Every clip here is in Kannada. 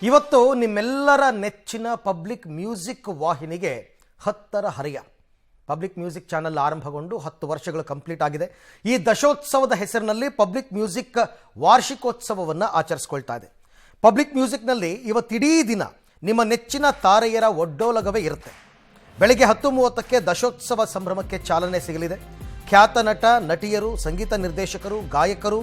ಇವತ್ತು ನಿಮ್ಮೆಲ್ಲರ ನೆಚ್ಚಿನ ಪಬ್ಲಿಕ್ ಮ್ಯೂಸಿಕ್ ವಾಹಿನಿಗೆ 10ರ ಹರೆಯ. ಪಬ್ಲಿಕ್ ಮ್ಯೂಸಿಕ್ ಚಾನೆಲ್ ಆರಂಭಗೊಂಡು 10 ವರ್ಷಗಳು ಕಂಪ್ಲೀಟ್ ಆಗಿದೆ. ಈ ದಶೋತ್ಸವದ ಹೆಸರಿನಲ್ಲಿ ಪಬ್ಲಿಕ್ ಮ್ಯೂಸಿಕ್ ವಾರ್ಷಿಕೋತ್ಸವವನ್ನು ಆಚರಿಸಿಕೊಳ್ತಾ ಇದೆ. ಪಬ್ಲಿಕ್ ಮ್ಯೂಸಿಕ್ನಲ್ಲಿ ಇವತ್ತಿಡೀ ದಿನ ನಿಮ್ಮ ನೆಚ್ಚಿನ ತಾರೆಯರ ಒಡ್ಡೋಲಗವೇ ಇರುತ್ತೆ. ಬೆಳಗ್ಗೆ 10:30ಕ್ಕೆ ದಶೋತ್ಸವ ಸಂಭ್ರಮಕ್ಕೆ ಚಾಲನೆ ಸಿಗಲಿದೆ. ಖ್ಯಾತ ನಟ, ನಟಿಯರು, ಸಂಗೀತ ನಿರ್ದೇಶಕರು, ಗಾಯಕರು,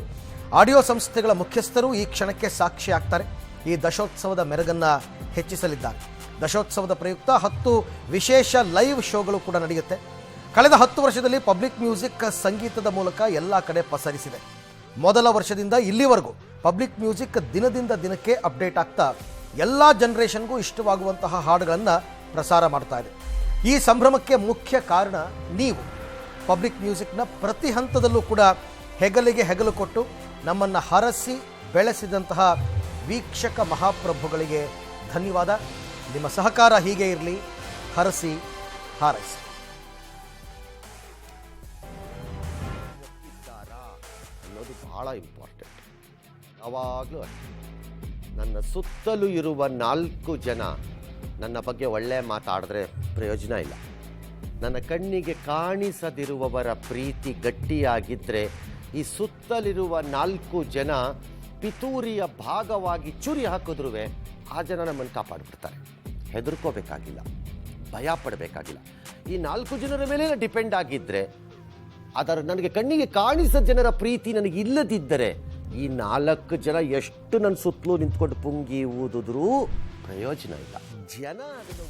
ಆಡಿಯೋ ಸಂಸ್ಥೆಗಳ ಮುಖ್ಯಸ್ಥರು ಈ ಕ್ಷಣಕ್ಕೆ ಸಾಕ್ಷಿ ಆಗ್ತಾರೆ. ಈ ದಶೋತ್ಸವದ ಮೆರುಗನ್ನು ಹೆಚ್ಚಿಸಲಿದ್ದಾರೆ. ದಶೋತ್ಸವದ ಪ್ರಯುಕ್ತ 10 ವಿಶೇಷ ಲೈವ್ ಶೋಗಳು ಕೂಡ ನಡೆಯುತ್ತೆ. ಕಳೆದ 10 ವರ್ಷದಲ್ಲಿ ಪಬ್ಲಿಕ್ ಮ್ಯೂಸಿಕ್ ಸಂಗೀತದ ಮೂಲಕ ಎಲ್ಲ ಕಡೆ ಪಸರಿಸಿದೆ. ಮೊದಲ ವರ್ಷದಿಂದ ಇಲ್ಲಿವರೆಗೂ ಪಬ್ಲಿಕ್ ಮ್ಯೂಸಿಕ್ ದಿನದಿಂದ ದಿನಕ್ಕೆ ಅಪ್ಡೇಟ್ ಆಗ್ತಾ ಎಲ್ಲ ಜನರೇಷನ್ಗೂ ಇಷ್ಟವಾಗುವಂತಹ ಹಾಡುಗಳನ್ನು ಪ್ರಸಾರ ಮಾಡ್ತಾ ಇದೆ. ಈ ಸಂಭ್ರಮಕ್ಕೆ ಮುಖ್ಯ ಕಾರಣ ನೀವು. ಪಬ್ಲಿಕ್ ಮ್ಯೂಸಿಕ್ನ ಪ್ರತಿ ಹಂತದಲ್ಲೂ ಕೂಡ ಹೆಗಲಿಗೆ ಹೆಗಲು ಕೊಟ್ಟು ನಮ್ಮನ್ನು ಹರಸಿ ಬೆಳೆಸಿದಂತಹ ವೀಕ್ಷಕ ಮಹಾಪ್ರಭುಗಳಿಗೆ ಧನ್ಯವಾದ. ನಿಮ್ಮ ಸಹಕಾರ ಹೀಗೆ ಇರಲಿ. ಹರಸಿ ಹಾರೈಸಿ. ಅನ್ನೋದು ಬಹಳ ಇಂಪಾರ್ಟೆಂಟ್. ಯಾವಾಗಲೂ ನನ್ನ ಸುತ್ತಲೂ ಇರುವ 4 ಜನ ನನ್ನ ಬಗ್ಗೆ ಒಳ್ಳೆ ಮಾತಾಡಿದ್ರೆ ಪ್ರಯೋಜನ ಇಲ್ಲ. ನನ್ನ ಕಣ್ಣಿಗೆ ಕಾಣಿಸದಿರುವವರ ಪ್ರೀತಿ ಗಟ್ಟಿಯಾಗಿದ್ದರೆ ಈ ಸುತ್ತಲಿರುವ 4 ಜನ ಪಿತೂರಿಯ ಭಾಗವಾಗಿ ಚುರಿ ಹಾಕಿದ್ರೂ ಆ ಜನ ನಮ್ಮನ್ನು ಕಾಪಾಡಿಬಿಡ್ತಾರೆ. ಹೆದರ್ಕೋಬೇಕಾಗಿಲ್ಲ, ಭಯ ಪಡಬೇಕಾಗಿಲ್ಲ. ಈ 4 ಜನರ ಮೇಲೆ ಡಿಪೆಂಡ್ ಆಗಿದ್ದರೆ, ಅದರ ನನಗೆ ಕಣ್ಣಿಗೆ ಕಾಣಿಸದ ಜನರ ಪ್ರೀತಿ ನನಗೆ ಇಲ್ಲದಿದ್ದರೆ ಈ 4 ಜನ ಎಷ್ಟು ನನ್ನ ಸುತ್ತಲೂ ನಿಂತ್ಕೊಂಡು ಪುಂಗಿ ಊದಿದ್ರೂ ಪ್ರಯೋಜನ ಇಲ್ಲ. ಜನ ಅದನ್ನು